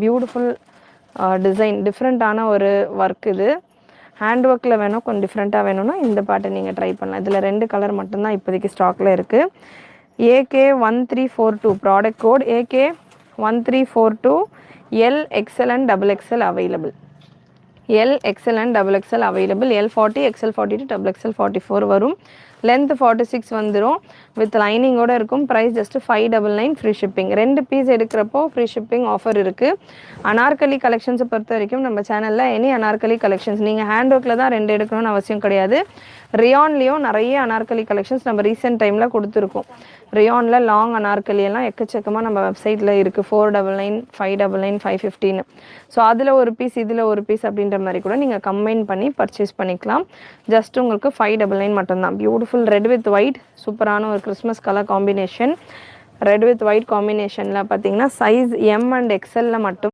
Beautiful design, டிஃப்ரெண்ட்டான ஒரு work இது. ஹேண்ட் ஒர்க்கில் வேணும், கொஞ்சம் டிஃப்ரெண்ட்டாக வேணும்னா இந்த பேட்டர்ன் நீங்கள் ட்ரை பண்ணலாம். இதில் 2 கலர் மட்டும்தான் இப்போதைக்கு ஸ்டாக்கில் இருக்குது. AK1342 product code AK1342 L, XL and XXL available. L, XL and XXL available. L40, XL42, XXL44 வரும். லென்த் 46 வந்துடும். வித் லைனிங்கோடு இருக்கும். Price just 599 free shipping. 2 piece எடுக்கிறப்போ ஃப்ரீ ஷிப்பிங் ஆஃபர் இருக்குது. அனார்கலி கலெக்ஷன்ஸை பொறுத்த வரைக்கும் நம்ம சேனலில் எனி அனார்கலி கலெக்ஷன்ஸ் நீங்கள் ஹேண்ட் ஒர்க்கில் தான் 2 எடுக்கணும்னு அவசியம் கிடையாது. ரியான்லேயும் நிறைய அனார்கலி கலெக்ஷன்ஸ் நம்ம ரீசெண்ட் டைமில் கொடுத்துருக்கோம். ரியானில் லாங் அனார்கலி எல்லாம் எக்கச்சக்கமாக நம்ம வெப்சைட்டில் இருக்குது. 499, 599, 515. ஸோ அதில் ஒரு பீஸ் இதில் ஒரு பீஸ் அப்படின்ற மாதிரி கூட நீங்கள் கம்பைன் பண்ணி பர்ச்சேஸ் பண்ணிக்கலாம். ஜஸ்ட் உங்களுக்கு 599 மட்டும்தான். பியூட்டிஃபுல் ரெட் வித் ஒயிட், சூப்பரான ஒரு Christmas colour combination. Red with white காம்பினேஷனில் பார்த்தீங்கன்னா சைஸ் M and XL மட்டும்